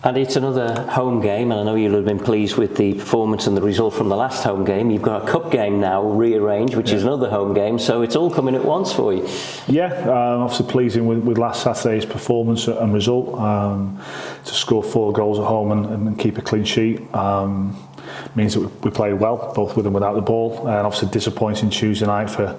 And it's another home game, and I know you'll have been pleased with the performance and the result from the last home game. You've got a cup game now rearranged, which is another home game, so it's all coming at once for you. Yeah, obviously pleasing with last Saturday's performance and result. To score 4 goals at home and keep a clean sheet means that we played well, both with and without the ball. And obviously disappointing Tuesday night for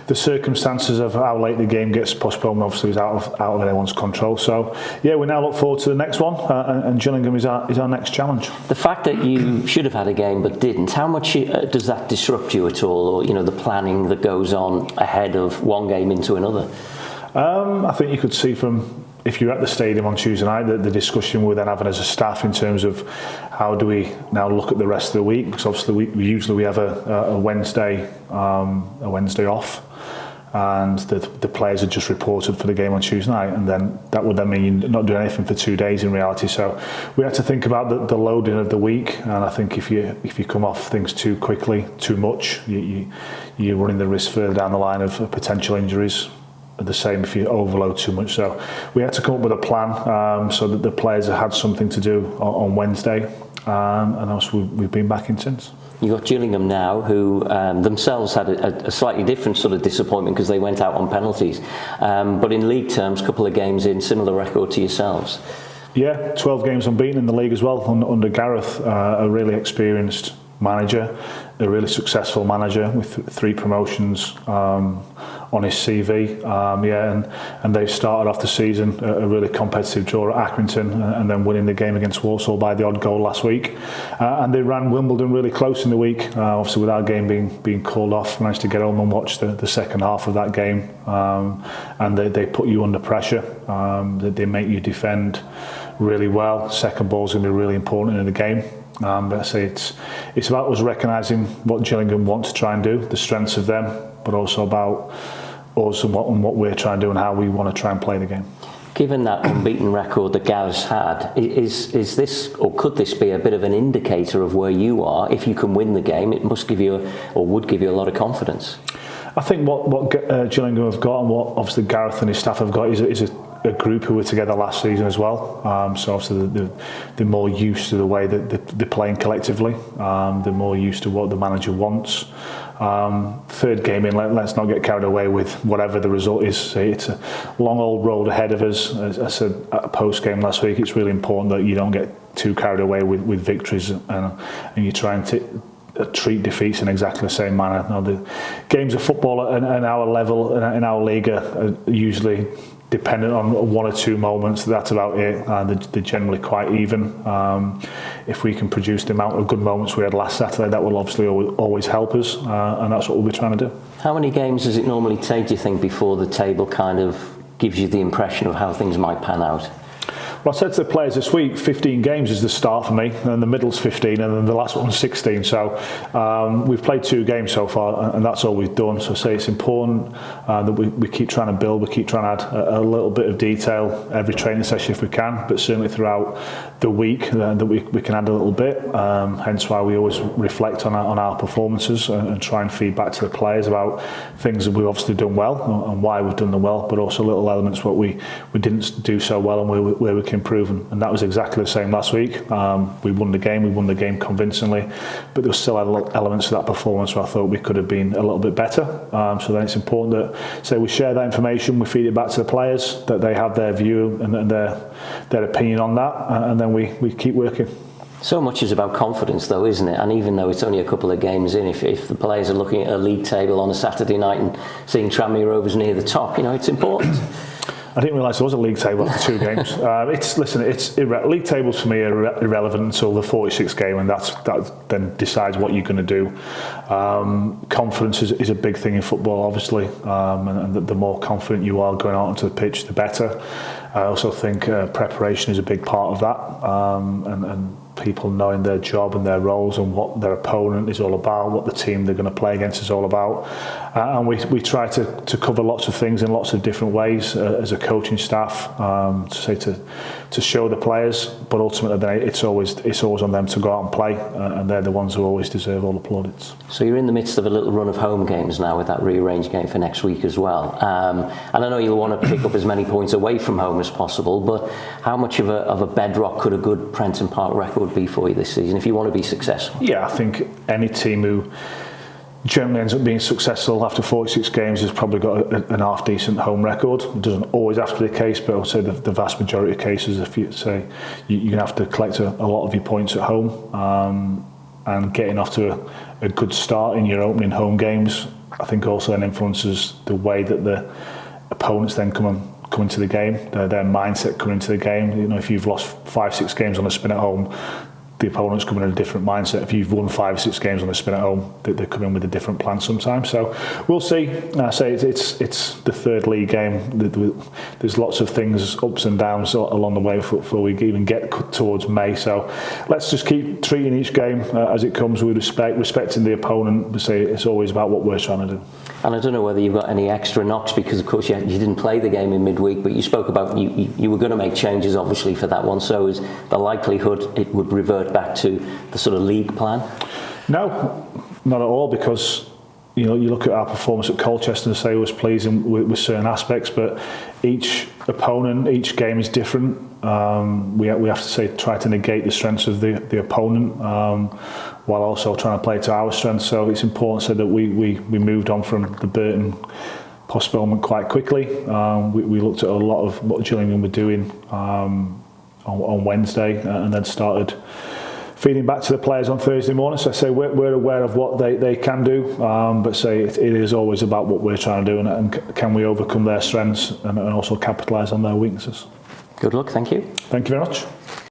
the circumstances of how late the game gets postponed. Obviously, it was out of anyone's control. So yeah, we now look forward to the next one, and Gillingham is our next challenge. The fact that you should have had a game but didn't, how much does that disrupt you at all, or the planning that goes on ahead of one game into another? I think you could see from, if you're at the stadium on Tuesday night, the discussion we're then having as a staff in terms of how do we now look at the rest of the week, because obviously we have a Wednesday off, and the players are just reported for the game on Tuesday night, and then that would then mean you're not doing anything for 2 days in reality. So we have to think about the loading of the week, and I think if you come off things too quickly, too much, you're running the risk further down the line of potential injuries. The same if you overload too much. So we had to come up with a plan so that the players have had something to do on Wednesday, and also we've been back in since. You've got Gillingham now, who themselves had a slightly different sort of disappointment because they went out on penalties. But in league terms, a couple of games in, similar record to yourselves. Yeah, 12 games unbeaten in the league as well under Gareth, a really experienced manager, a really successful manager with 3 promotions on his CV. And they've started off the season a really competitive draw at Accrington, and then winning the game against Walsall by the odd goal last week. And they ran Wimbledon really close in the week. Obviously, with our game being called off, managed to get home and watch the second half of that game. And they put you under pressure. They make you defend really well. Second ball's going to be really important in the game. But I say it's about us recognising what Gillingham want to try and do, the strengths of them, but also about us and what we're trying to do and how we want to try and play the game. Given that unbeaten record that Gav's had, is this, or could this be a bit of an indicator of where you are? If you can win the game, it must give you, or would give you, a lot of confidence. I think what Gillingham have got, and what obviously Gareth and his staff have got, is a group who were together last season as well. So obviously they're more used to the way that they're playing collectively. They're more used to what the manager wants. Third game in, let's not get carried away with whatever the result is. It's a long old road ahead of us. As I said at post game last week, it's really important that you don't get too carried away with victories, and you try and treat defeats in exactly the same manner. Now, the games of football at our level, in our league, are usually dependent on 1 or 2 moments. That's about it. They're generally quite even. If we can produce the amount of good moments we had last Saturday, that will obviously always help us, and that's what we'll be trying to do. How many games does it normally take, do you think, before the table kind of gives you the impression of how things might pan out? Well, I said to the players this week, 15 games is the start for me, and the middle's 15, and then the last one's 16. So we've played 2 games so far, and that's all we've done. So I say it's important that we keep trying to build, we keep trying to add a little bit of detail every training session if we can, but certainly throughout the week that we can add a little bit. Hence why we always reflect on our performances and try and feed back to the players about things that we've obviously done well and why we've done them well, but also little elements what we didn't do so well and where we can improve, and that was exactly the same last week. We won the game convincingly, but there were still elements of that performance where I thought we could have been a little bit better. So then it's important that, say, we share that information, we feed it back to the players, that they have their view and their opinion on that, and then we keep working. So much is about confidence, though, isn't it? And even though it's only a couple of games in, if the players are looking at a league table on a Saturday night and seeing Tranmere Rovers near the top, it's important. I didn't realise there was a league table after 2 games. League tables for me are irrelevant until the 46th game, and that then decides what you're going to do. Confidence is a big thing in football, obviously, and the more confident you are going out onto the pitch, the better. I also think preparation is a big part of that, and people knowing their job and their roles and what their opponent is all about, what the team they're going to play against is all about. And we try to cover lots of things in lots of different ways as a coaching staff, to show the players, but ultimately then it's always on them to go out and play, and they're the ones who always deserve all the plaudits. So you're in the midst of a little run of home games now with that rearranged game for next week as well. And I know you'll want to pick up as many points away from home as possible, but how much of a bedrock could a good Prenton Park record be for you this season if you want to be successful? Yeah, I think any team who generally ends up being successful after 46 games has probably got an half-decent home record. It doesn't always have to be the case, but I would say the vast majority of cases, if you say you're going to have to collect a lot of your points at home, and getting off to a good start in your opening home games, I think also then influences the way that the opponents then come into the game, their mindset coming into the game. You know, if you've lost 5-6 games on a spin at home, the opponent's coming in a different mindset. If you've won 5 or 6 games on a spin at home, they come in with a different plan sometimes. So we'll see. I say it's the third league game. There's lots of things, ups and downs along the way before we even get towards May. So let's just keep treating each game as it comes with respecting the opponent. We say it's always about what we're trying to do. And I don't know whether you've got any extra knocks, because of course you didn't play the game in midweek, but you spoke about you were going to make changes obviously for that one. So is the likelihood it would revert back to the sort of league plan? No, not at all, because you look at our performance at Colchester and say it was pleasing with certain aspects, but each opponent, each game is different. We have to try to negate the strengths of the opponent, while also trying to play to our strengths. So it's important that we moved on from the Burton postponement quite quickly. We looked at a lot of what Gillingham were doing on Wednesday, and then started feeding back to the players on Thursday morning. So I say we're aware of what they can do, but say it is always about what we're trying to do, and can we overcome their strengths and also capitalise on their weaknesses. Good luck, thank you. Thank you very much.